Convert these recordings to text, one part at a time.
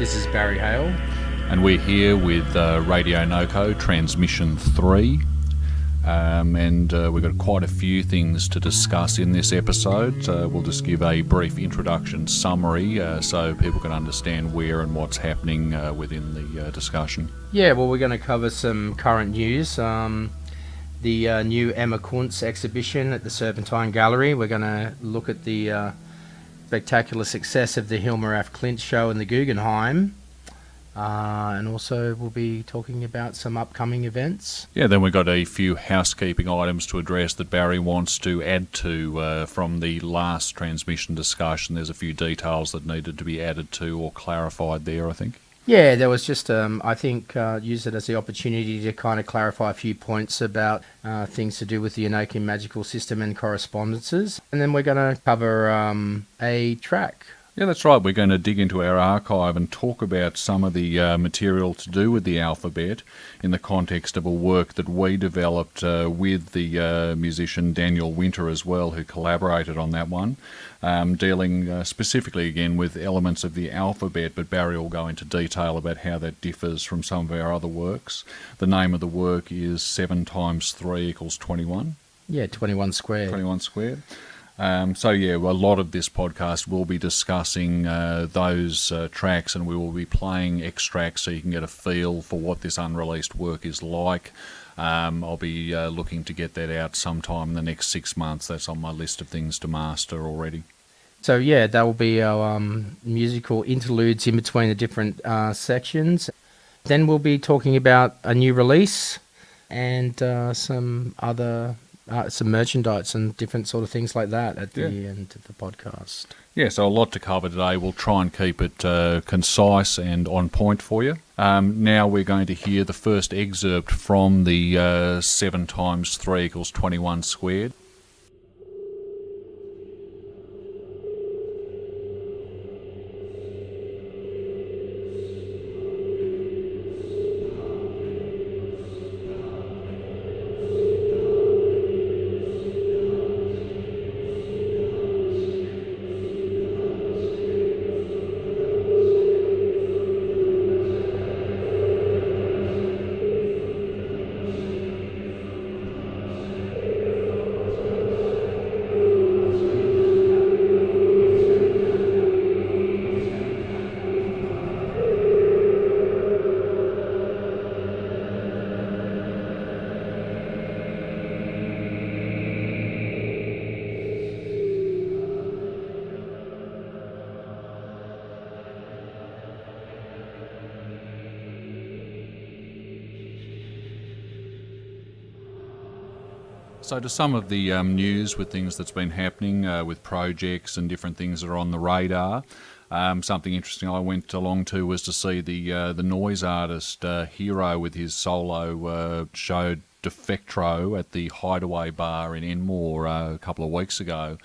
This is Barry Hale. And we're here with RADIONOKO Transmission 3. We've got quite a few things to discuss in this episode. We'll just give a brief introduction summary so people can understand where and what's happening within the discussion. Yeah, well, we're going to cover some current news. The new Emma Kuntz exhibition at the Serpentine Gallery. We're going to look at the spectacular success of the Hilma af Klint show in the Guggenheim. And also we'll be talking about some upcoming events. Yeah, then we've got a few housekeeping items to address that Barry wants to add to from the last transmission discussion. There's a few details that needed to be added to or clarified there, I think. Yeah, there was just, I think, use it as the opportunity to kind of clarify a few points about things to do with the Enochian magical system and correspondences. And then we're going to cover a track. Yeah, that's right. We're going to dig into our archive and talk about some of the material to do with the alphabet in the context of a work that we developed with the musician Daniel Winter as well, who collaborated on that one, dealing specifically again with elements of the alphabet, but Barry will go into detail about how that differs from some of our other works. The name of the work is 7 times 3 equals 21. Yeah, 21 squared. 21 squared. A lot of this podcast will be discussing those tracks, and we will be playing extracts so you can get a feel for what this unreleased work is like. I'll be looking to get that out sometime in the next 6 months. That's on my list of things to master already. So yeah, that will be our musical interludes in between the different sections. Then we'll be talking about a new release and some other... some merchandise and different sort of things like that at the end of the podcast. Yeah, so a lot to cover today. We'll try and keep it concise and on point for you. Now we're going to hear the first excerpt from the 7 times 3 equals 21 squared. So to some of the news with things that's been happening with projects and different things that are on the radar, something interesting I went along to was to see the noise artist Hero with his solo show Defectro at the Hideaway Bar in Enmore a couple of weeks ago.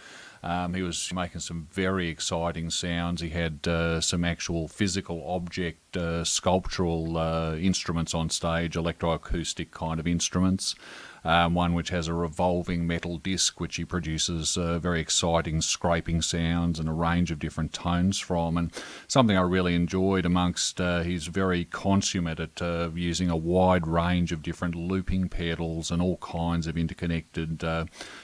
He was making some very exciting sounds. He had some actual physical object sculptural instruments on stage, electroacoustic kind of instruments. One which has a revolving metal disc which he produces very exciting scraping sounds and a range of different tones from. And something I really enjoyed amongst, he's very consummate at using a wide range of different looping pedals and all kinds of interconnected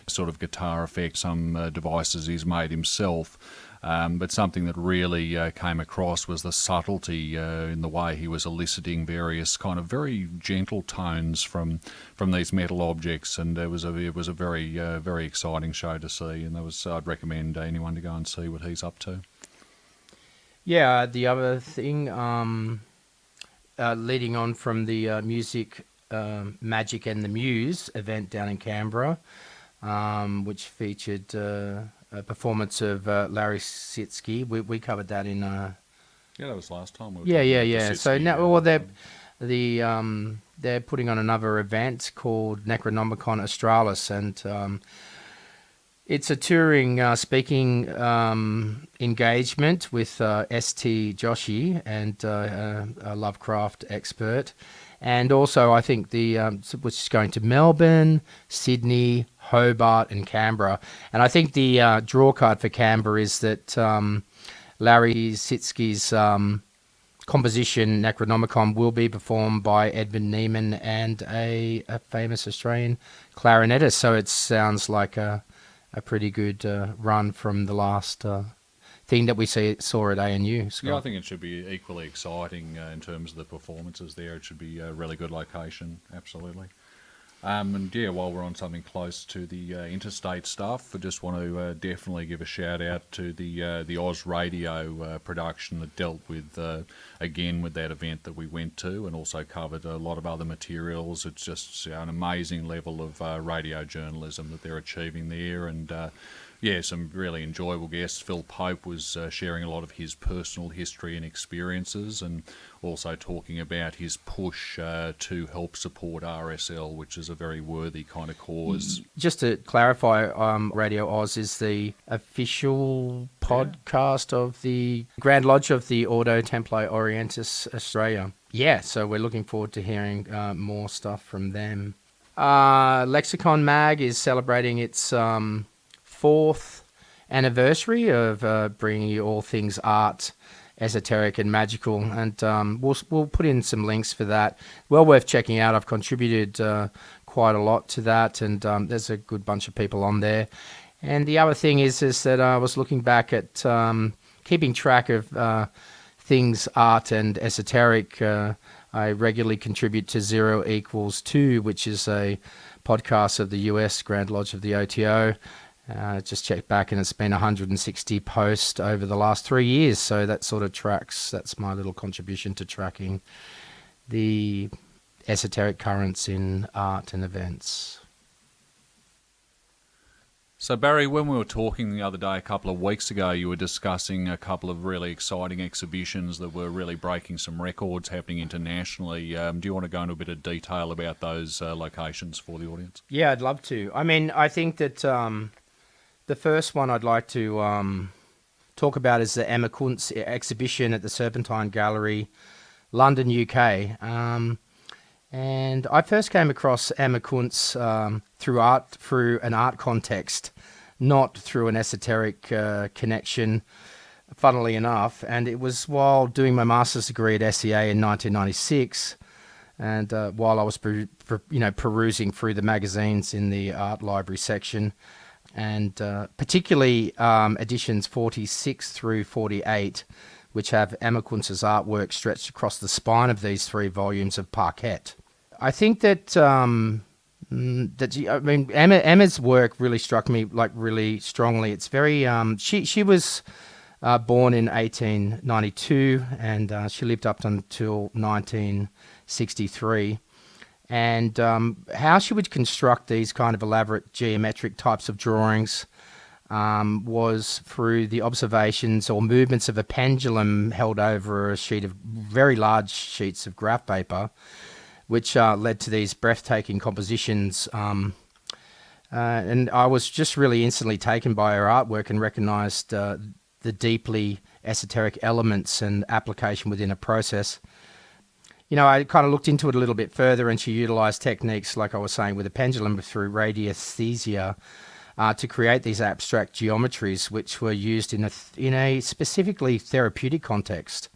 sort of guitar effects, some devices he's made himself. But something that really came across was the subtlety in the way he was eliciting various kind of very gentle tones from these metal objects, and it was a very exciting show to see. And I'd recommend anyone to go and see what he's up to. Yeah, the other thing, leading on from the Music Magic and the Muse event down in Canberra, which featured a performance of Larry Sitsky. We covered that in... Yeah, that was last time. Yeah. So now, they're putting on another event called Necronomicon Australis, and it's a touring speaking engagement with S.T. Joshi and a Lovecraft expert. And also, I think which is going to Melbourne, Sydney, Hobart, and Canberra. And I think the draw card for Canberra is that Larry Sitsky's composition Necronomicon will be performed by Edmund Neiman and a famous Australian clarinetist. So it sounds like a pretty good run from the last thing that we saw at ANU. Scott. Yeah, I think it should be equally exciting in terms of the performances there. It should be a really good location, absolutely. And yeah, while we're on something close to the interstate stuff, I just want to definitely give a shout out to the Oz Radio production that dealt with, again, with that event that we went to, and also covered a lot of other materials. It's just an amazing level of radio journalism that they're achieving there, and yeah, some really enjoyable guests. Phil Pope was sharing a lot of his personal history and experiences, and also talking about his push to help support RSL, which is a very worthy kind of cause. Just to clarify, Radio Oz is the official podcast of the Grand Lodge of the Ordo Templi Orientis Australia. Yeah, so we're looking forward to hearing more stuff from them. Lexicon Mag is celebrating its 4th anniversary of bringing you all things art, esoteric and magical, and we'll put in some links for that. Well worth checking out. I've contributed quite a lot to that, and there's a good bunch of people on there. And the other thing is that I was looking back at keeping track of things art and esoteric. I regularly contribute to 0 = 2, which is a podcast of the US Grand Lodge of the O.T.O. Just checked back, and it's been 160 posts over the last 3 years. So that sort of tracks. That's my little contribution to tracking the esoteric currents in art and events. So Barry, when we were talking the other day, a couple of weeks ago, you were discussing a couple of really exciting exhibitions that were really breaking some records happening internationally. Do you want to go into a bit of detail about those locations for the audience? Yeah, I'd love to. I mean, I think that the first one I'd like to talk about is the Emma Kuntz exhibition at the Serpentine Gallery, London, UK. And I first came across Emma Kuntz through an art context, not through an esoteric connection, funnily enough. And it was while doing my master's degree at SEA in 1996, and while I was perusing through the magazines in the art library section, and particularly editions 46 through 48, which have Emma Kuntz's artwork stretched across the spine of these 3 volumes of parquet. I think that Emma's work really struck me really strongly. It's very she was born in 1892, and she lived up until 1963. And how she would construct these kind of elaborate geometric types of drawings was through the observations or movements of a pendulum held over a sheet of very large sheets of graph paper, which led to these breathtaking compositions. And I was just really instantly taken by her artwork and recognized the deeply esoteric elements and application within a process. I kind of looked into it a little bit further, and she utilized techniques, like I was saying, with a pendulum through radiesthesia to create these abstract geometries, which were used in a specifically therapeutic context.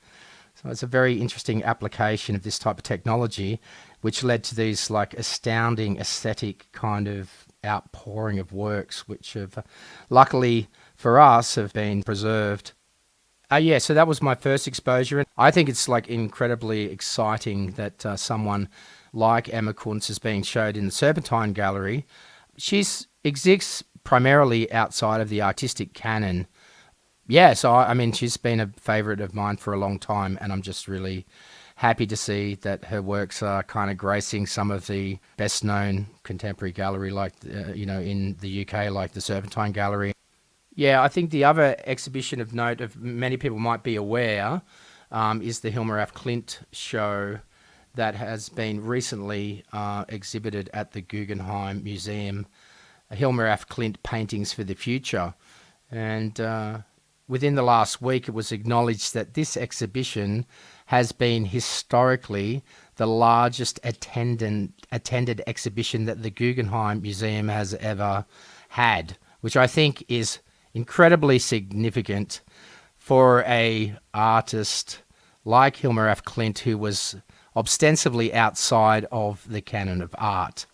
So it's a very interesting application of this type of technology, which led to these astounding aesthetic kind of outpouring of works, which have, luckily for us, have been preserved. So that was my first exposure. I think it's incredibly exciting that someone like Emma Kuntz is being showed in the Serpentine Gallery. She exists primarily outside of the artistic canon. Yeah, so I mean, she's been a favourite of mine for a long time, and I'm just really happy to see that her works are kind of gracing some of the best-known contemporary gallery, in the UK, like the Serpentine Gallery. Yeah, I think the other exhibition of note, of many people might be aware, is the Hilmer af Klint show that has been recently exhibited at the Guggenheim Museum, Hilmer af Klint Paintings for the Future. And within the last week, it was acknowledged that this exhibition has been historically the largest attended exhibition that the Guggenheim Museum has ever had, which I think is incredibly significant for a artist like Hilma af Klint, who was ostensibly outside of the canon of art.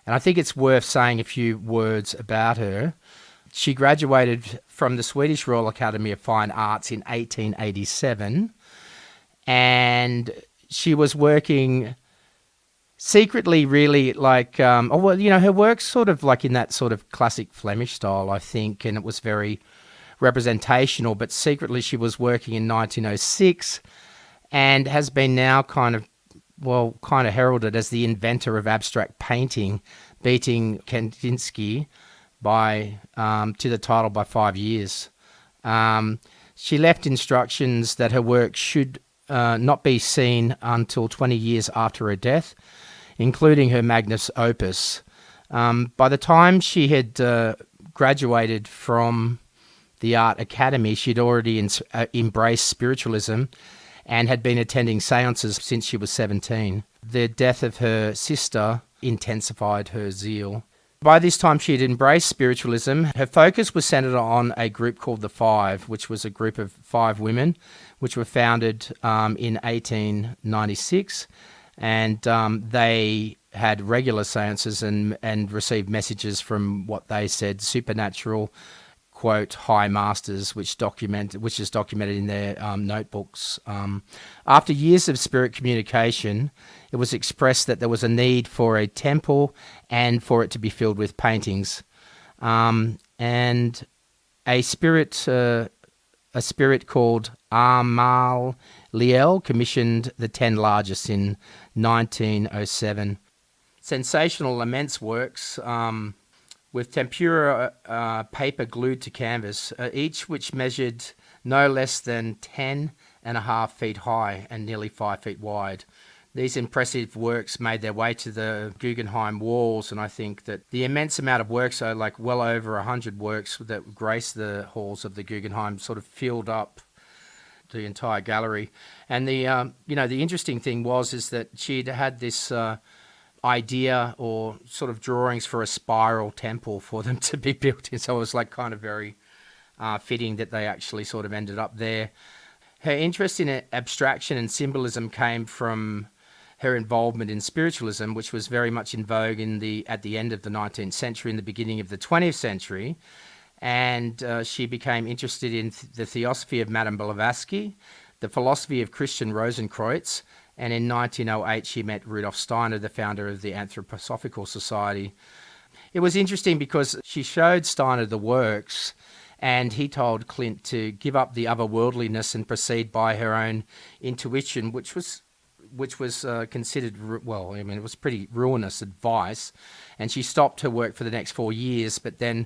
And I think it's worth saying a few words about her. She graduated from the Swedish Royal Academy of Fine Arts in 1887, and she was working secretly, really, like, her work's sort of like in that sort of classic Flemish style, I think, and it was very representational, but secretly she was working in 1906 and has been now kind of heralded as the inventor of abstract painting, beating Kandinsky to the title by 5 years. She left instructions that her work should not be seen until 20 years after her death, including her magnus opus. By the time she had graduated from the Art Academy, she'd already embraced spiritualism and had been attending seances since she was 17. The death of her sister intensified her zeal. By this time, she had embraced spiritualism. Her focus was centered on a group called the Five, which was a group of 5 women, which were founded in 1896. And they had regular seances and received messages from what they said supernatural, quote, high masters, which is documented in their notebooks. After years of spirit communication, it was expressed that there was a need for a temple and for it to be filled with paintings. And a spirit called Amal Liel commissioned the 10 largest in 1907. Sensational, immense works with tempera paper glued to canvas, each which measured no less than 10.5 feet high and nearly 5 feet wide. These impressive works made their way to the Guggenheim walls, and I think that the immense amount of work, so like well over 100 works that grace the halls of the Guggenheim, sort of filled up the entire gallery. And the interesting thing is that she'd had this idea or sort of drawings for a spiral temple for them to be built in, so it was like kind of very fitting that they actually sort of ended up there. Her interest in abstraction and symbolism came from her involvement in spiritualism, which was very much in vogue at the end of the 19th century and the beginning of the 20th century. And she became interested in the theosophy of Madame Blavatsky, the philosophy of Christian Rosenkreuz, and in 1908 she met Rudolf Steiner, the founder of the Anthroposophical Society. It was interesting because she showed Steiner the works, and he told Klint to give up the otherworldliness and proceed by her own intuition, which was considered, it was pretty ruinous advice. And she stopped her work for the next 4 years, but then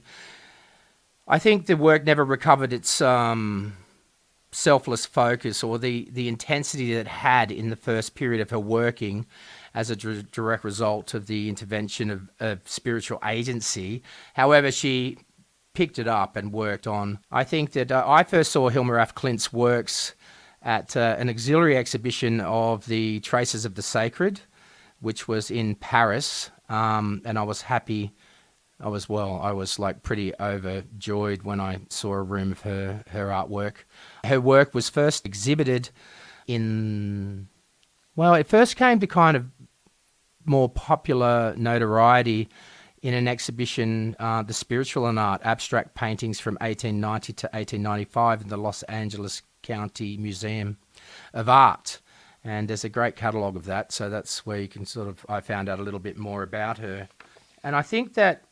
I think the work never recovered its selfless focus or the intensity that it had in the first period of her working as a direct result of the intervention of spiritual agency. However, she picked it up and worked on. I think that I first saw Hilma af Klint's works at an auxiliary exhibition of the Traces of the Sacred, which was in Paris, and I was happy. I was like pretty overjoyed when I saw a room of her artwork. Her work was first exhibited it first came to kind of more popular notoriety in an exhibition, The Spiritual and Art, Abstract Paintings from 1890 to 1895 in the Los Angeles County Museum of Art. And there's a great catalogue of that, so that's where you can I found out a little bit more about her. And I think that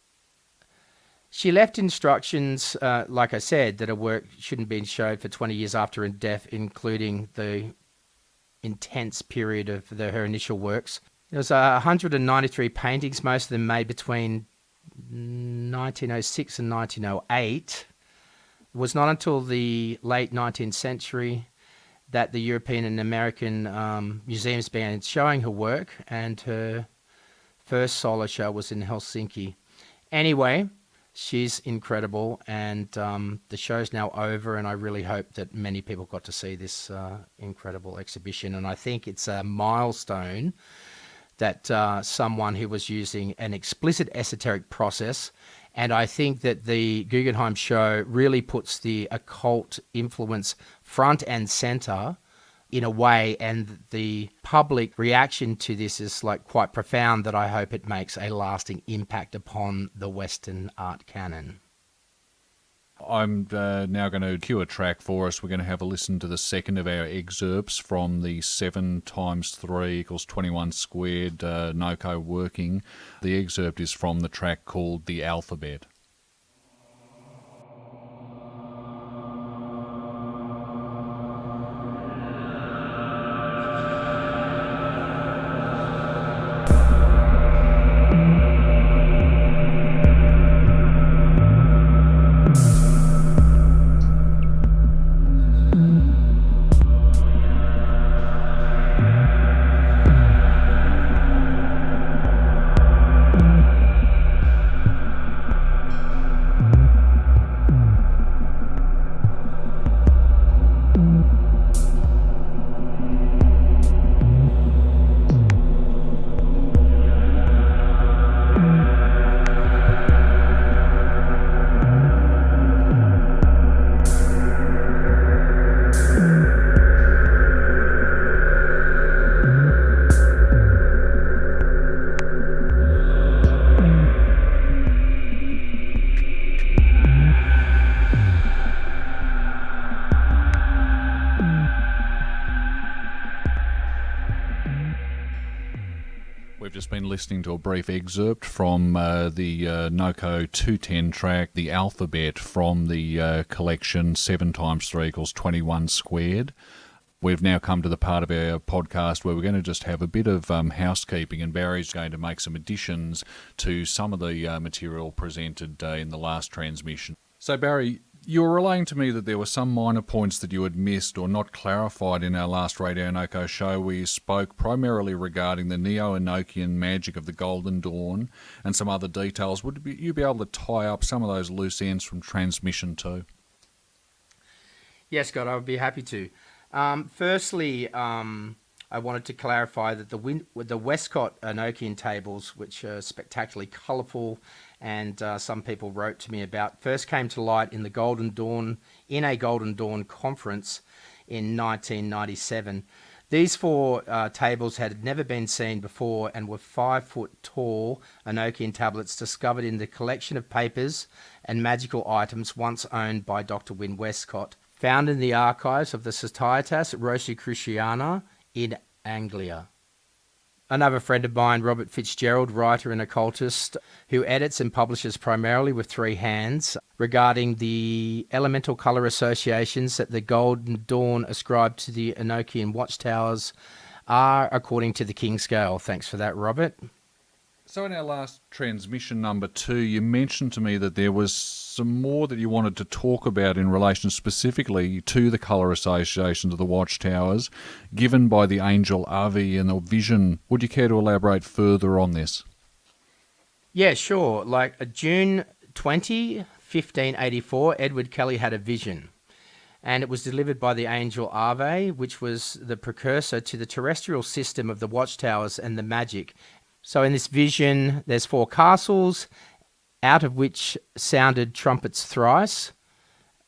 she left instructions, like I said, that her work shouldn't be showed for 20 years after her death, including the intense period of her initial works. There was 193 paintings, most of them made between 1906 and 1908. It was not until the late 19th century that the European and American museums began showing her work, and her first solo show was in Helsinki. Anyway, she's incredible, and the show's now over, and I really hope that many people got to see this incredible exhibition. And I think it's a milestone that someone who was using an explicit esoteric process, and I think that the Guggenheim show really puts the occult influence front and center in a way, and the public reaction to this is like quite profound, that I hope it makes a lasting impact upon the Western art canon. I'm now going to cue a track for us. We're going to have a listen to the second of our excerpts from the 7 times 3 equals 21 squared Noko working. The excerpt is from the track called The Alphabet. Just been listening to a brief excerpt from the Noko 210 track, The Alphabet, from the collection 7 times 3 equals 21 squared. We've now come to the part of our podcast where we're going to just have a bit of housekeeping, and Barry's going to make some additions to some of the material presented in the last transmission. So Barry, you were relaying to me that there were some minor points that you had missed or not clarified in our last RADIONOKO show, where you spoke primarily regarding the Neo-Enochian Magick of the Golden Dawn and some other details. Would you be able to tie up some of those loose ends from transmission 2? Yes, Scott, I would be happy to. Firstly, I wanted to clarify that the Westcott Enochian tables, which are spectacularly colourful, and some people wrote to me about, first came to light in a Golden Dawn conference in 1997. These 4 tables had never been seen before and were 5-foot tall Enochian tablets discovered in the collection of papers and magical items once owned by Dr. Wynne Westcott, found in the archives of the Societas Rosicruciana in Anglia. Another friend of mine, Robert Fitzgerald, writer and occultist, who edits and publishes primarily with 3 hands, regarding the elemental colour associations that the Golden Dawn ascribed to the Enochian watchtowers are according to the King scale. Thanks for that, Robert. So in our last transmission number 2, you mentioned to me that there was some more that you wanted to talk about in relation specifically to the colour associations of the watchtowers given by the angel Avi in the vision. Would you care to elaborate further on this? Yeah, sure. June 20, 1584, Edward Kelly had a vision, and it was delivered by the angel Ave, which was the precursor to the terrestrial system of the watchtowers and the magic. So in this vision, there's 4 castles, out of which sounded trumpets thrice,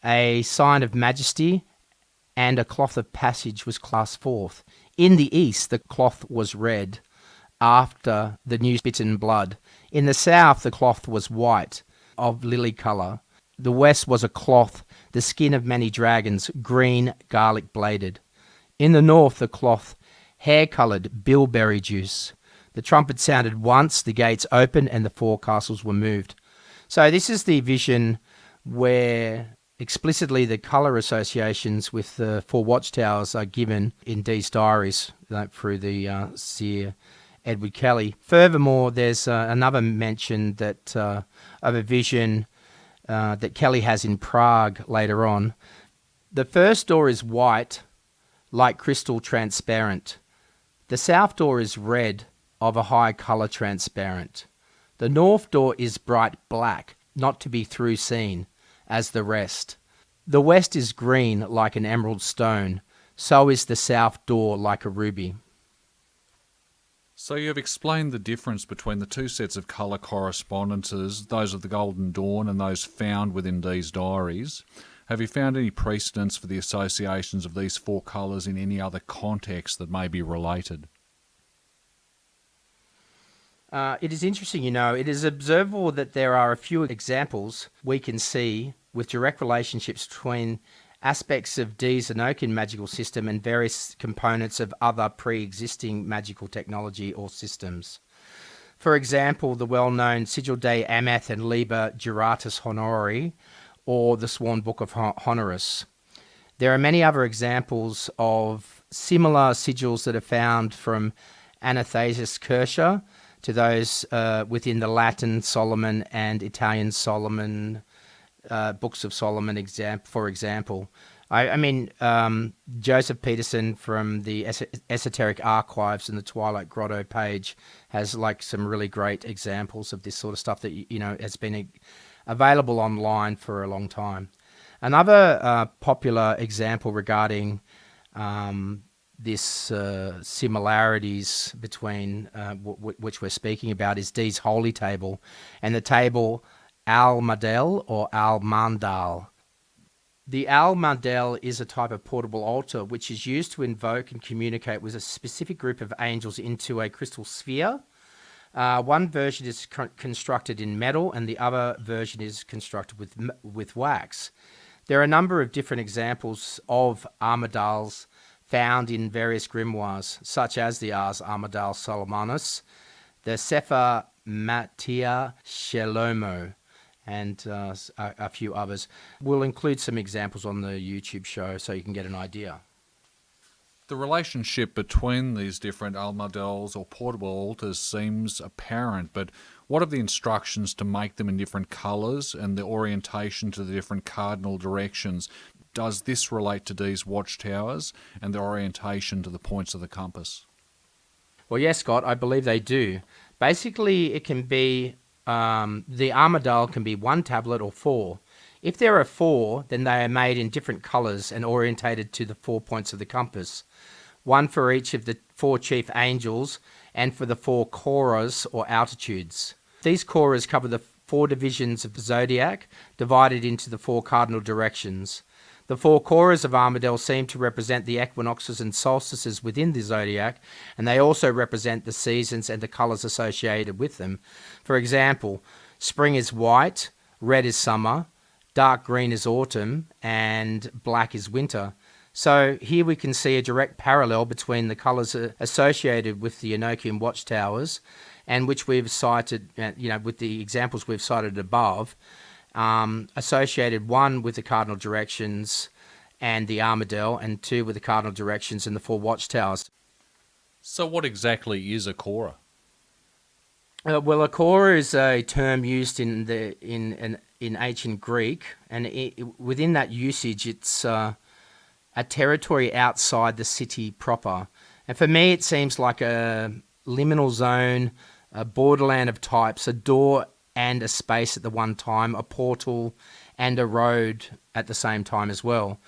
a sign of majesty, and a cloth of passage was cast forth. In the east, the cloth was red, after the new bitten blood. In the south, the cloth was white, of lily colour. The west was a cloth, the skin of many dragons, green, garlic-bladed. In the north, the cloth, hair-coloured, bilberry juice. The trumpet sounded once, the gates opened, and the 4 castles were moved. So this is the vision where explicitly the colour associations with the 4 watchtowers are given in Dee's diaries through the seer Edward Kelly. Furthermore, there's another mention that of a vision that Kelly has in Prague later on. The first door is white, like crystal transparent. The south door is red, of a high colour transparent. The north door is bright black, not to be through seen, as the rest. The west is green like an emerald stone, so is the south door like a ruby. So you have explained the difference between the 2 sets of colour correspondences, those of the Golden Dawn and those found within Dee's diaries. Have you found any precedents for the associations of these four colours in any other context that may be related? It is interesting, it is observable that there are a few examples we can see with direct relationships between aspects of Dee's Enochian magical system and various components of other pre-existing magical technology or systems. For example, the well-known Sigil Dei Amath and Liber Juratus Honori, or the Sworn Book of Honoris. There are many other examples of similar sigils that are found from Athanasius Kircher to those within the Latin Solomon and Italian Solomon books of Solomon, for example. Joseph Peterson from the Esoteric Archives in the Twilight Grotto page has some really great examples of this sort of stuff that has been available online for a long time. Another popular example regarding this similarities between which we're speaking about is Dee's Holy Table and the table Al-Madel or Al-Mandal. The Al-Mandel is a type of portable altar which is used to invoke and communicate with a specific group of angels into a crystal sphere. One version is constructed in metal and the other version is constructed with wax. There are a number of different examples of Armadales found in various grimoires, such as the Ars Armadale Solomonus, the Sefer Matia Shelomo, and a few others. We'll include some examples on the YouTube show so you can get an idea. The relationship between these different almadels or portable altars seems apparent, but what of the instructions to make them in different colours and the orientation to the different cardinal directions? Does this relate to these watchtowers and the orientation to the points of the compass? Well, yes, Scott, I believe they do. Basically, it can be, the Armadale can be one tablet or four. If there are four, then they are made in different colours and orientated to the 4 points of the compass. One for each of the four chief angels and for the four koras or altitudes. These koras cover the four divisions of the zodiac, divided into the four cardinal directions. The four koras of Armadale seem to represent the equinoxes and solstices within the zodiac, and they also represent the seasons and the colours associated with them. For example, spring is white, red is summer, dark green is autumn, and black is winter. So here we can see a direct parallel between the colours associated with the Enochian watchtowers, and which we've cited, with the examples we've cited above, associated one with the cardinal directions and the Armadale, and two with the cardinal directions and the four watchtowers. So what exactly is a kora? Well, a kora is a term used in ancient Greek, and within that usage, it's a territory outside the city proper. And for me, it seems like a liminal zone, a borderland of types, a door and a space at the one time, a portal and a road at the same time as well.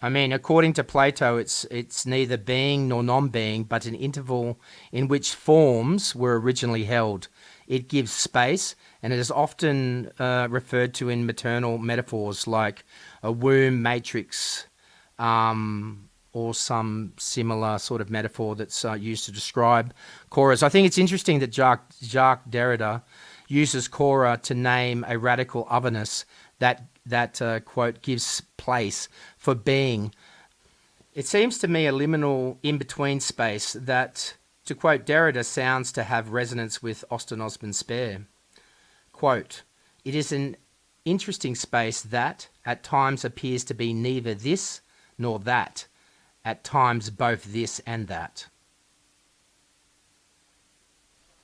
According to Plato, it's neither being nor non-being, but an interval in which forms were originally held. It gives space, and it is often referred to in maternal metaphors like a womb matrix, or some similar sort of metaphor that's used to describe koras. I think it's interesting that Jacques Derrida uses kora to name a radical otherness that quote, gives place for being. It seems to me a liminal in-between space that, to quote Derrida, sounds to have resonance with Austin Osman Spare. Quote, "It is an interesting space that, at times, appears to be neither this nor that, at times both this and that."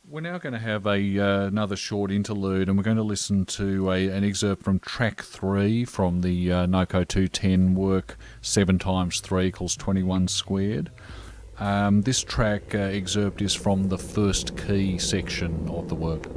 We're now going to have another short interlude, and we're going to listen to an excerpt from track 3 from the Noko 210 work 7 times 3 equals 21 squared. This track excerpt is from the first key section of the work.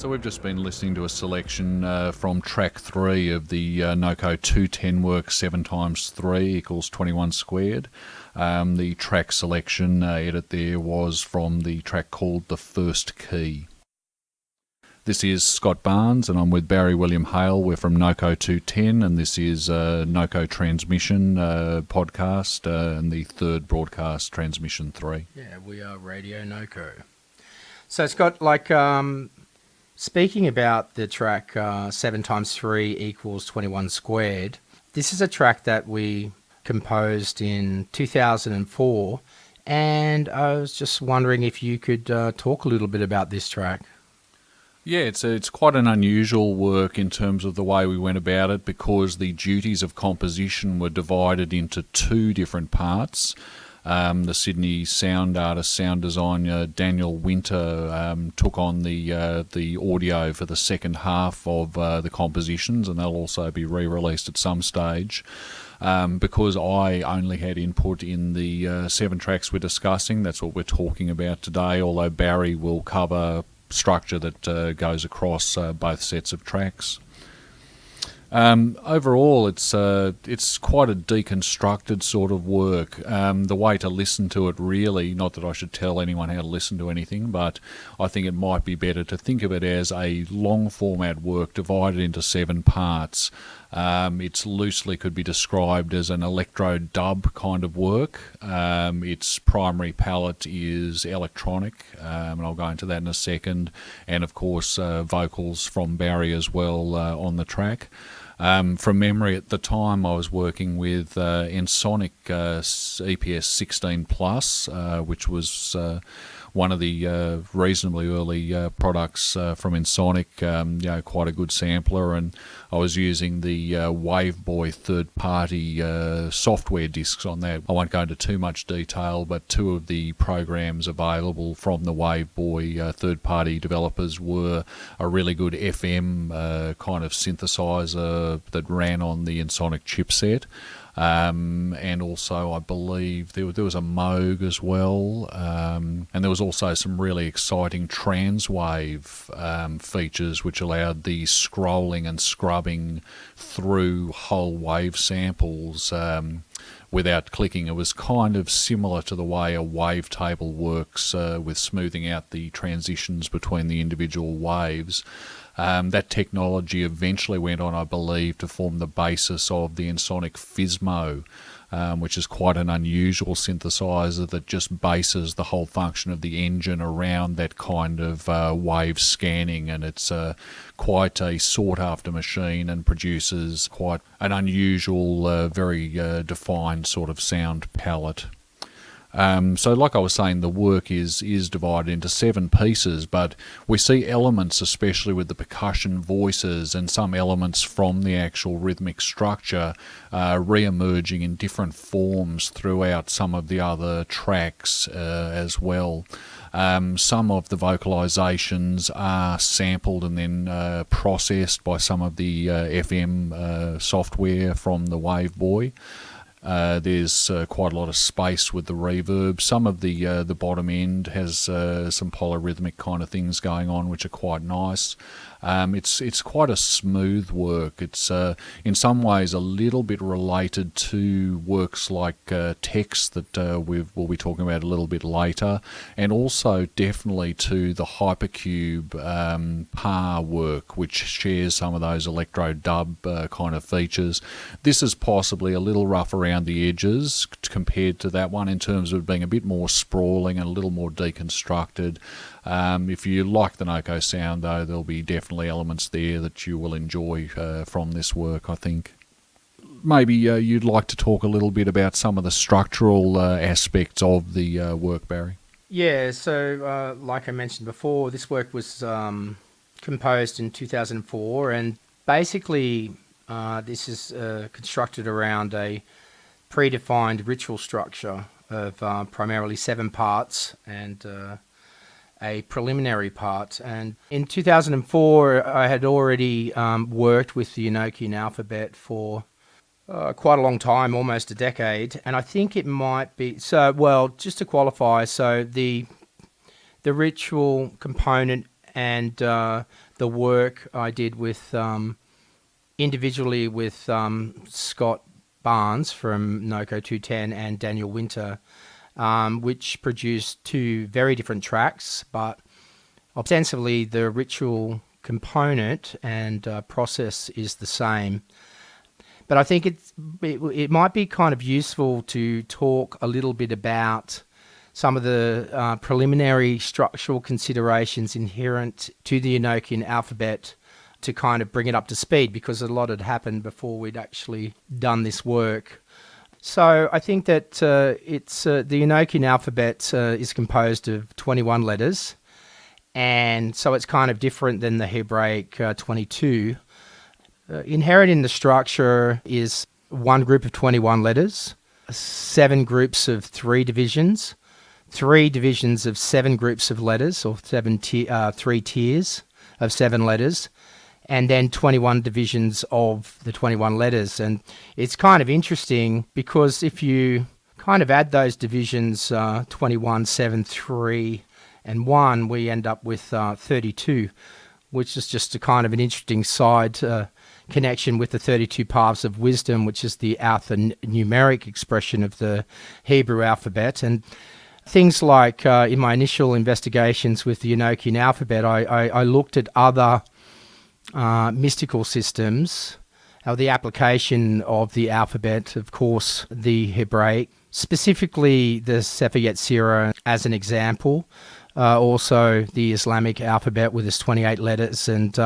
So we've just been listening to a selection from track 3 of the Noko 210 work 7 times 3 equals 21 squared. The track selection edit there was from the track called The First Key. This is Scott Barnes and I'm with Barry William Hale. We're from Noko 210 and this is Noko Transmission podcast and the third broadcast, Transmission 3. Yeah, we are RADIONOKO. So Scott, speaking about the track 7 times 3 equals 21 squared, this is a track that we composed in 2004, and I was just wondering if you could talk a little bit about this track. Yeah, it's quite an unusual work in terms of the way we went about it, because the duties of composition were divided into 2 different parts. The Sydney sound artist, sound designer Daniel Winter took on the audio for the second half of the compositions, and they'll also be re-released at some stage. Because I only had input in the 7 tracks we're discussing, that's what we're talking about today, although Barry will cover structure that goes across both sets of tracks. Overall, it's quite a deconstructed sort of work. The way to listen to it, really, not that I should tell anyone how to listen to anything, but I think it might be better to think of it as a long format work divided into 7 parts. It's loosely could be described as an electro dub kind of work. Its primary palette is electronic, and I'll go into that in a second, and of course vocals from Barry as well on the track. From memory, at the time I was working with Ensoniq EPS 16 Plus, which was one of the reasonably early products from Ensoniq, quite a good sampler, and I was using the Waveboy third-party software discs on that. I won't go into too much detail, but 2 of the programs available from the Waveboy third-party developers were a really good FM kind of synthesizer that ran on the Ensoniq chipset. And also I believe there was a Moog as well, and there was also some really exciting transwave features which allowed the scrolling and scrubbing through whole wave samples without clicking. It was kind of similar to the way a wavetable works with smoothing out the transitions between the individual waves. That technology eventually went on, I believe, to form the basis of the Ensoniq Fismo, which is quite an unusual synthesizer that just bases the whole function of the engine around that kind of wave scanning, and it's quite a sought-after machine and produces quite an unusual, very defined sort of sound palette. So like I was saying, the work is divided into 7 pieces, but we see elements, especially with the percussion voices and some elements from the actual rhythmic structure, re-emerging in different forms throughout some of the other tracks as well. Some of the vocalizations are sampled and then processed by some of the FM software from the Waveboy. There's quite a lot of space with the reverb. Some of the bottom end has some polyrhythmic kind of things going on, which are quite nice. It's quite a smooth work. It's in some ways a little bit related to works like Text that we'll be talking about a little bit later, and also definitely to the Hypercube PAR work, which shares some of those electro dub kind of features. This is possibly a little rough around the edges compared to that one in terms of being a bit more sprawling and a little more deconstructed. If you like the Noko sound, though, there'll be definitely elements there that you will enjoy from this work, I think. Maybe you'd like to talk a little bit about some of the structural aspects of the work, Barry? Yeah, so like I mentioned before, this work was composed in 2004, and basically this is constructed around a predefined ritual structure of primarily 7 parts and a preliminary part. And in 2004, I had already worked with the Enochian Alphabet for quite a long time, almost a decade, and I think it might be so. Well, just to qualify, so the ritual component and the work I did with individually with Scott Barnes from Noko 210 and Daniel Winter, which produced two very different tracks, but ostensibly the ritual component and process is the same. But I think it might be kind of useful to talk a little bit about some of the preliminary structural considerations inherent to the Enochian alphabet to kind of bring it up to speed, because a lot had happened before we'd actually done this work. So I think that the Enochian alphabet is composed of 21 letters, and so it's kind of different than the Hebraic 22. Inherent in the structure is one group of 21 letters, 7 groups of 3 divisions, 3 divisions of 7 groups of letters, or 3 tiers of 7 letters, and then 21 divisions of the 21 letters. And it's kind of interesting because if you kind of add those divisions, 21, 7, 3, and 1, we end up with 32, which is just a kind of an interesting side connection with the 32 paths of wisdom, which is the alphanumeric expression of the Hebrew alphabet. And things like in my initial investigations with the Enochian alphabet, I looked at other mystical systems, the application of the alphabet, of course, the Hebraic, specifically the Sefer Yetzirah as an example. Also the Islamic alphabet with its 28 letters and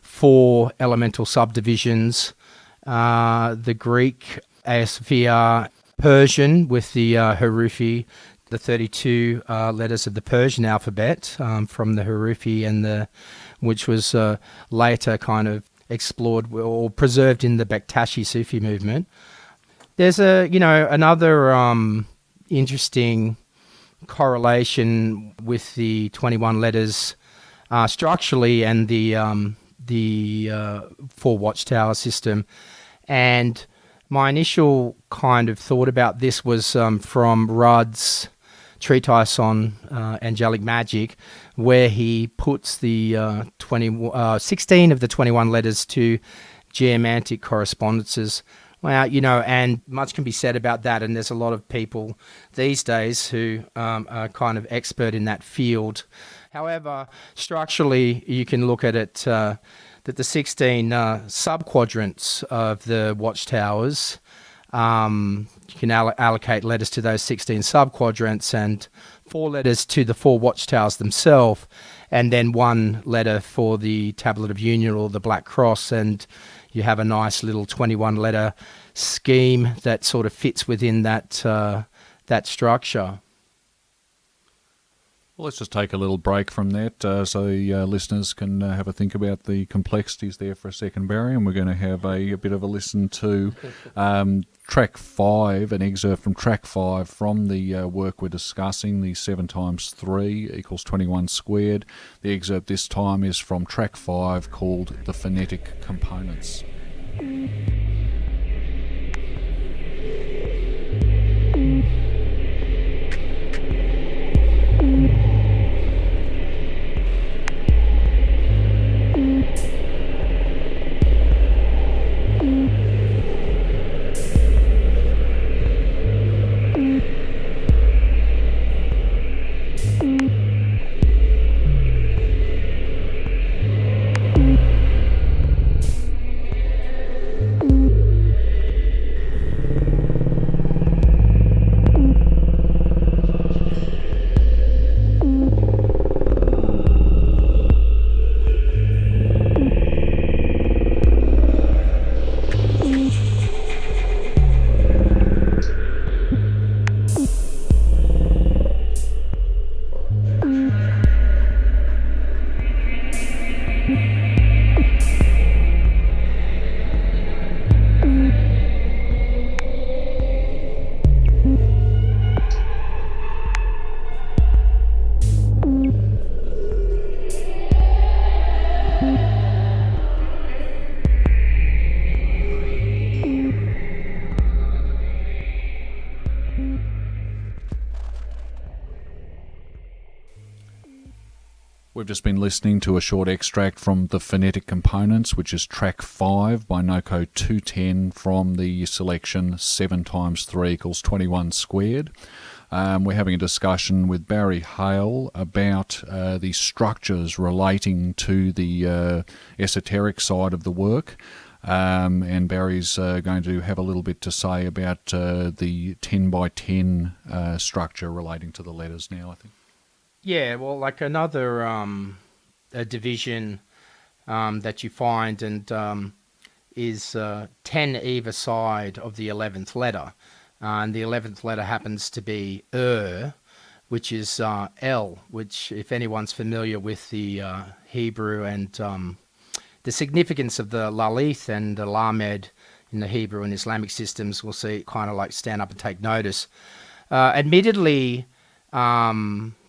4 elemental subdivisions. The Greek Asophia, Persian with the Harufi, the 32 letters of the Persian alphabet from the Harufi, and which was later kind of explored or preserved in the Bektashi Sufi movement. There's another interesting correlation with the 21 letters structurally and the 4 watchtower system. And my initial kind of thought about this was from Rudd's treatise on angelic magic, where he puts the 16 of the 21 letters to geomantic correspondences. Well, and much can be said about that, and there's a lot of people these days who are kind of expert in that field. However, structurally, you can look at it that the 16 subquadrants of the watchtowers, you can allocate letters to those 16 subquadrants and 4 letters to the 4 watchtowers themselves, and then 1 letter for the Tablet of Union or the Black Cross, and you have a nice little 21-letter scheme that sort of fits within that structure. Well, let's just take a little break from that so the listeners can have a think about the complexities there for a second, Barry, and we're going to have a bit of a listen to track 5, an excerpt from track 5 from the work we're discussing, the 7 times 3 equals 21 squared. The excerpt this time is from track 5 called The Phonetic Components. We've just been listening to a short extract from The Phonetic Components, which is track 5 by Noko 210 from the selection 7 times 3 equals 21 squared. We're having a discussion with Barry Hale about the structures relating to the esoteric side of the work. And Barry's going to have a little bit to say about the 10 by 10 structure relating to the letters now, I think. Yeah, well, like another a division that you find and is 10 either side of the 11th letter. And the 11th letter happens to be which is L, which, if anyone's familiar with the Hebrew and the significance of the Lalith and the Lamed in the Hebrew and Islamic systems, will see it kind of like stand up and take notice. Admittedly,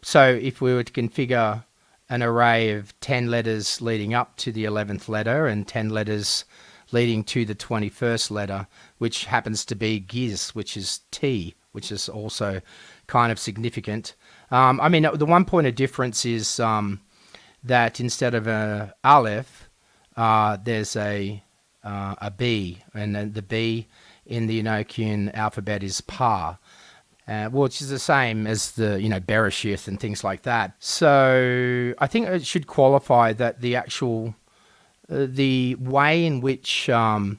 so if we were to configure an array of 10 letters leading up to the 11th letter and 10 letters leading to the 21st letter, which happens to be Giz, which is T, which is also kind of significant. I mean, the one point of difference is that instead of a Aleph, there's a B, and then the B in the Enochian alphabet is Pa, which is the same as the, Bereshith and things like that. So I think it should qualify that the actual the way in which Noko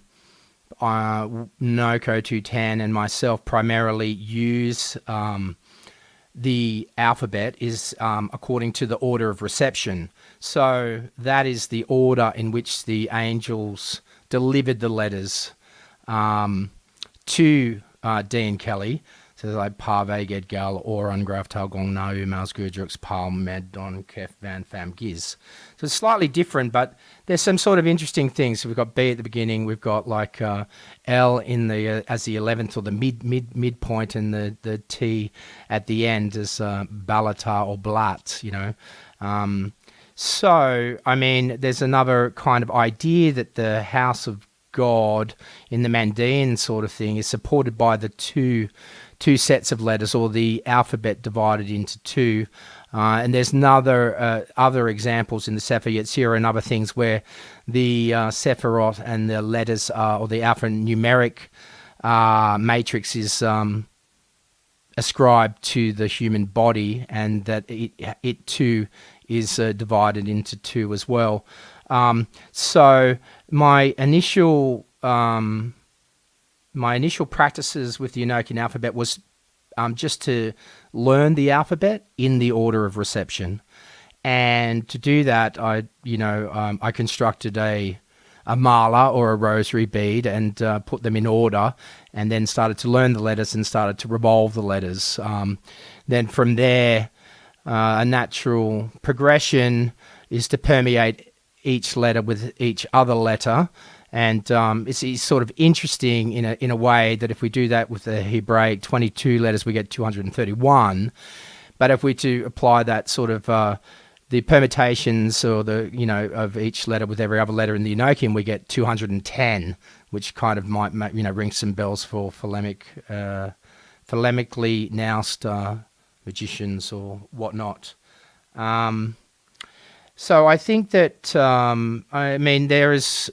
210 and myself primarily use the alphabet is according to the order of reception. So that is the order in which the angels delivered the letters to Dean Kelly. So like Parve, Gedgal, Oran, Graf, Talgong, Nau, Mals, Gurdrux, Pal, Med, Don, Kef, Van, Fam, Giz. So it's slightly different, but there's some sort of interesting things. So we've got B at the beginning, we've got like L in the as the 11th or the midpoint, and the T at the end as Balata or Blat, So, I mean, there's another kind of idea that the House of God in the Mandean sort of thing is supported by the two sets of letters, or the alphabet divided into two. And there's other examples in the Sefer Yetzirah and other things where the Sephiroth and the letters or the alphanumeric matrix is ascribed to the human body, and that it too is divided into two as well. So my initial practices with the Enochian alphabet was just to learn the alphabet in the order of reception, and to do that, I constructed a mala or a rosary bead and put them in order, and then started to learn the letters and started to revolve the letters. Then from there, a natural progression is to permeate each letter with each other letter. And it's sort of interesting in a way that if we do that with the Hebraic 22 letters, we get 231. But if we to apply that sort of the permutations or the of each letter with every other letter in the Enochian, we get 210, which kind of might ring some bells for phonemically noused magicians or whatnot. So I think that there is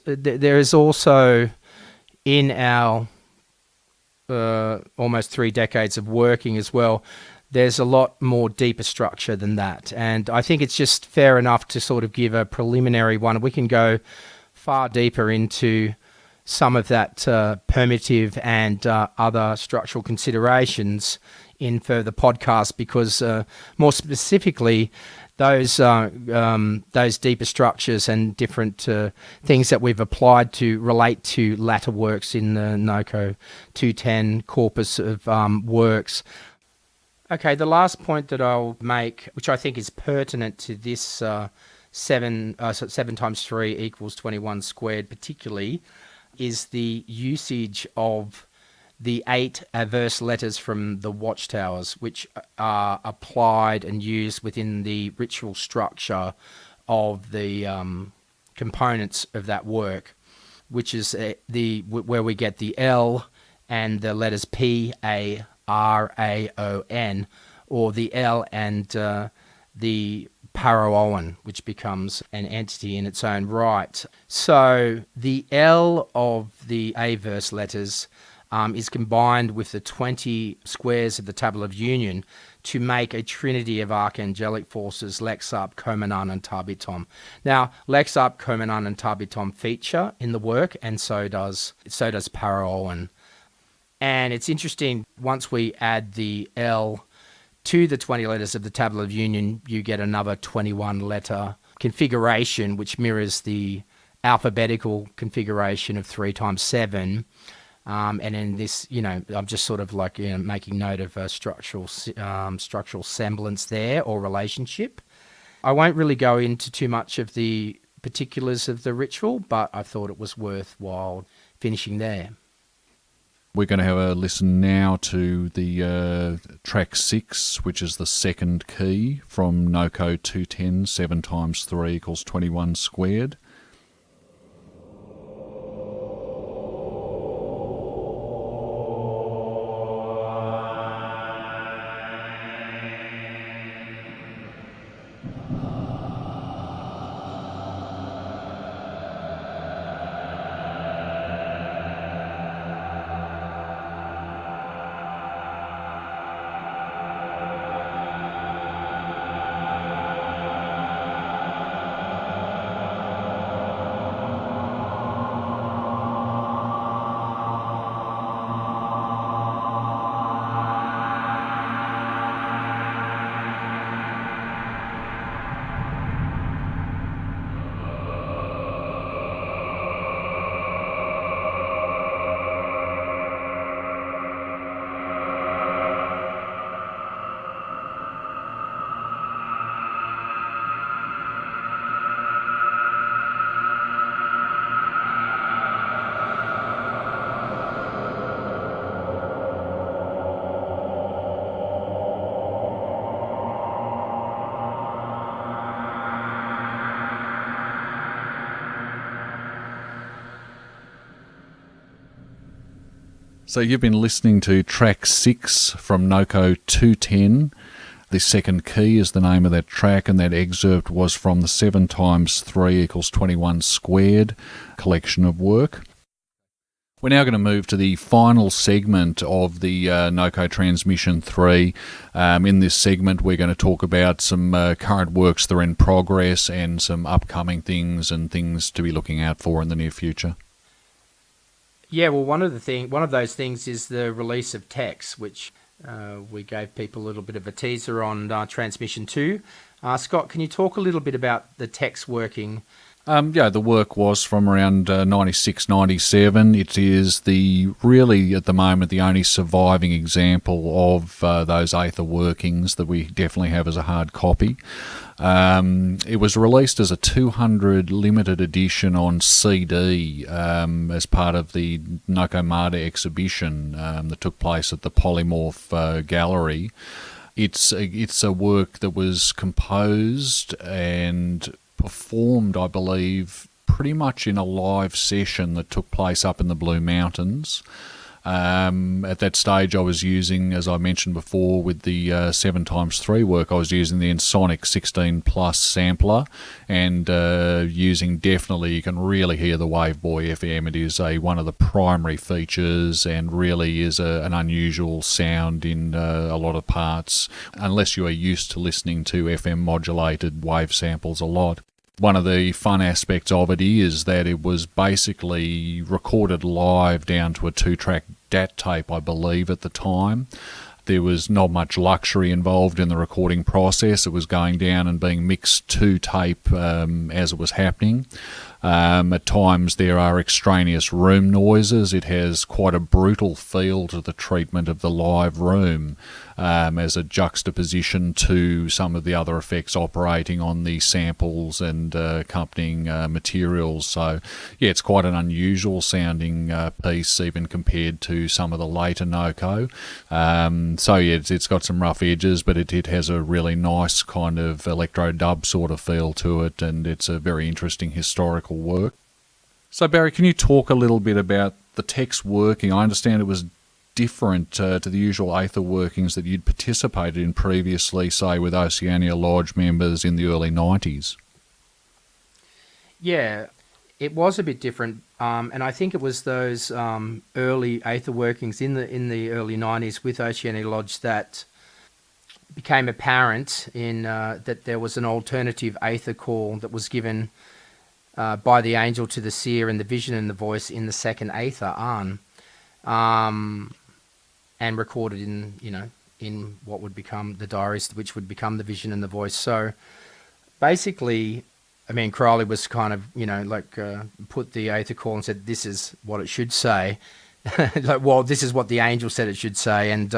also in our almost 3 decades of working as well, there's a lot more deeper structure than that, and I think it's just fair enough to sort of give a preliminary one. We can go far deeper into some of that permutive and other structural considerations in further podcasts, because more specifically, those deeper structures and different things that we've applied to relate to latter works in the Noko 210 corpus of works. Okay, the last point that I'll make, which I think is pertinent to this 7 times 3 equals 21 squared particularly, is the usage of the 8 averse letters from the watchtowers, which are applied and used within the ritual structure of the components of that work, which is where we get the L and the letters P, A, R, A, O, N, or the L and the Paroan, which becomes an entity in its own right. So the L of the A verse letters is combined with the 20 squares of the Table of Union to make a trinity of archangelic forces, Lexap, Komanan, and Tabitom. Now, Lexap, Komanan, and Tabitom feature in the work, and so does Paroan. And it's interesting, once we add the L to the 20 letters of the Table of Union, you get another 21-letter configuration, which mirrors the alphabetical configuration of 3 times 7. And in this, I'm just sort of like making note of a structural semblance there, or relationship. I won't really go into too much of the particulars of the ritual, but I thought it was worthwhile finishing there. We're going to have a listen now to the track 6, which is the second key from Noko 210, 7 times 3 equals 21 squared. So you've been listening to track 6 from Noko 210. The second key is the name of that track, and that excerpt was from the 7 times 3 equals 21 squared collection of work. We're now going to move to the final segment of the Noko Transmission 3. In this segment, we're going to talk about some current works that are in progress and some upcoming things and things to be looking out for in the near future. Yeah, well, one of those things is the release of text, which we gave people a little bit of a teaser on Transmission 2. Scott, can you talk a little bit about the text working? The work was from around 96, 97. It is really at the moment the only surviving example of those Aether workings that we definitely have as a hard copy. It was released as a 200 limited edition on CD as part of the Nokomata exhibition that took place at the Polymorph Gallery. It's a work that was composed and performed, I believe, pretty much in a live session that took place up in the Blue Mountains. At that stage I was using, as I mentioned before, with the 7 times 3 work, I was using the Ensoniq 16 Plus sampler, and definitely, you can really hear the Waveboy FM. It is one of the primary features, and really is an unusual sound in a lot of parts, unless you are used to listening to FM modulated wave samples a lot. One of the fun aspects of it is that it was basically recorded live down to a 2-track DAT tape, I believe, at the time. There was not much luxury involved in the recording process. It was going down and being mixed to tape as it was happening. At times there are extraneous room noises. It has quite a brutal feel to the treatment of the live room as a juxtaposition to some of the other effects operating on the samples and accompanying materials. So yeah, it's quite an unusual sounding piece even compared to some of the later Noko. So yeah, it's got some rough edges, but it has a really nice kind of electro dub sort of feel to it, and it's a very interesting historical work. So Barry, can you talk a little bit about the text working? I understand it was different to the usual Aether workings that you'd participated in previously, say with Oceania Lodge members in the early 90s? Yeah, it was a bit different, and I think it was those early Aether workings in the early 90s with Oceania Lodge that became apparent in that there was an alternative Aether call that was given by the angel to the seer and the vision and the voice in the second Aether, An, and recorded in what would become the diaries, which would become the vision and the voice. So basically, I mean, Crowley was kind of, put the Aether call and said, this is what it should say. This is what the angel said it should say. And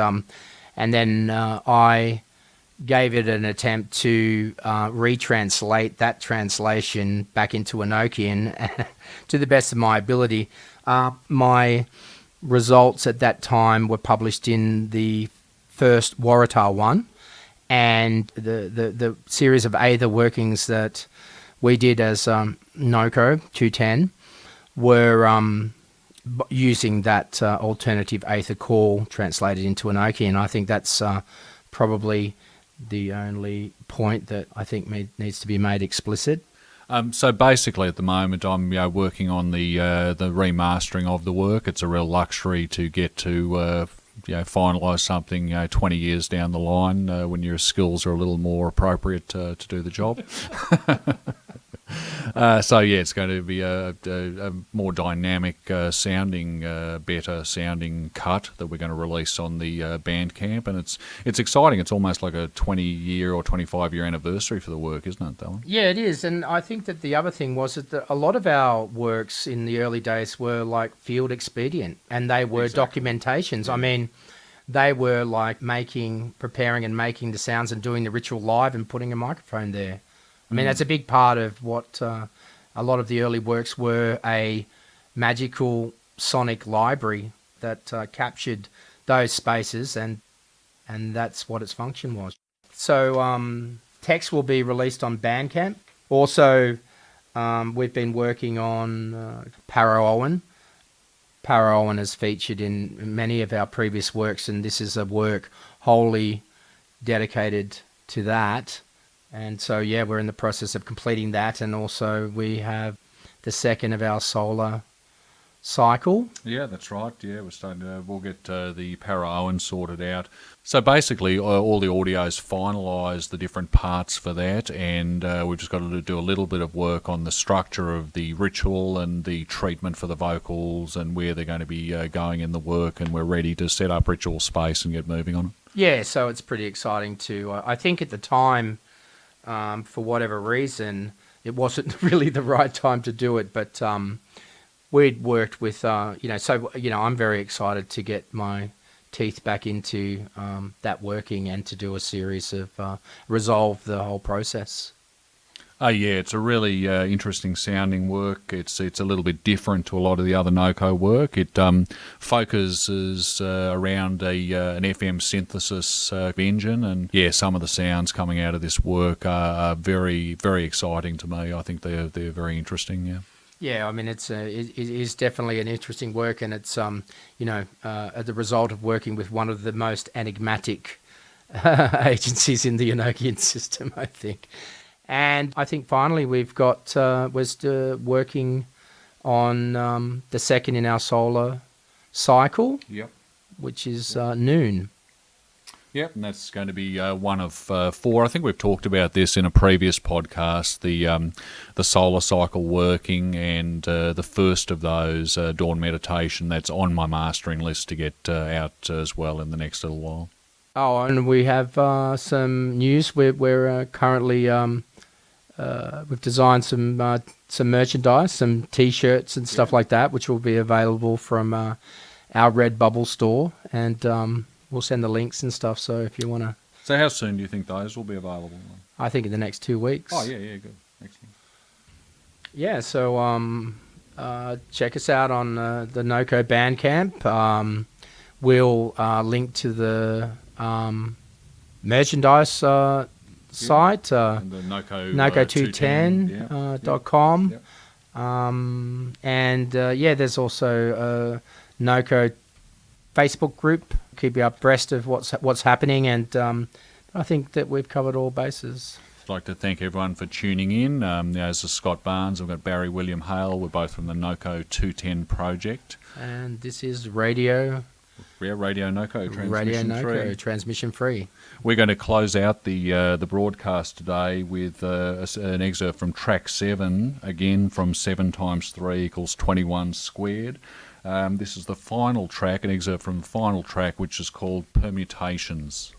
then I gave it an attempt to retranslate that translation back into Enochian to the best of my ability. My results at that time were published in the first Waratah one, and the series of Aether workings that we did as Noko 210 were using that alternative Aether call translated into Enochian. I think that's probably the only point that I think needs to be made explicit. So basically, at the moment, I'm working on the remastering of the work. It's a real luxury to get to finalise something 20 years down the line when your skills are a little more appropriate to do the job. It's going to be a more dynamic sounding, better sounding cut that we're going to release on the Bandcamp, and it's exciting. It's almost like a 20-year or 25-year anniversary for the work, isn't it, Dylan? Yeah, it is, and I think that the other thing was that a lot of our works in the early days were like field expedient, and they were documentations. Yeah. I mean, they were like preparing and making the sounds and doing the ritual live and putting a microphone there. I mean, that's a big part of what a lot of the early works were, a magical sonic library that captured those spaces, and that's what its function was. So text will be released on Bandcamp. Also, we've been working on Paraowen. Paraowen is featured in many of our previous works, and this is a work wholly dedicated to that. And so, we're in the process of completing that. And also we have the second of our solar cycle. Yeah, that's right. Yeah, we're starting to, we'll get the Paraowen sorted out. So basically, all the audio's finalised, the different parts for that. And we've just got to do a little bit of work on the structure of the ritual and the treatment for the vocals and where they're going to be going in the work. And we're ready to set up ritual space and get moving on it. Yeah, so it's pretty exciting too. I think at the time, for whatever reason, it wasn't really the right time to do it, but we'd worked with, I'm very excited to get my teeth back into that working and to do a series of resolve the whole process. It's a really interesting sounding work. It's a little bit different to a lot of the other Noko work. It focuses around an FM synthesis engine, and some of the sounds coming out of this work are very, very exciting to me. I think they're very interesting. Yeah. Yeah, I mean it is definitely an interesting work, and it's the result of working with one of the most enigmatic agencies in the Enochian system, I think. And I think finally we've got we're working on the second in our solar cycle, which is Noon. Yep, and that's going to be one of four. I think we've talked about this in a previous podcast, the solar cycle working, and the first of those, Dawn Meditation, that's on my mastering list to get out as well in the next little while. Oh, and we have some news. We're currently we've designed some merchandise, some T-shirts and stuff like that, which will be available from our Redbubble store, and we'll send the links and stuff. So if you want to. So how soon do you think those will be available? I think in the next 2 weeks. Oh yeah, good, excellent. Yeah, so check us out on the Noko Bandcamp. We'll link to the merchandise site, and the Noko210.com. And there's also Noko Facebook group, keep you abreast of what's happening, and I think that we've covered all bases. I'd like to thank everyone for tuning in. This is Scott Barnes. I've got Barry William Hale. We're both from the NOKO 210 project. And this is RADIONOKO, transmission free. We're going to close out the broadcast today with an excerpt from track 7, again from 7 times 3 equals 21 squared. This is the final track, an excerpt from the final track, which is called Permutations.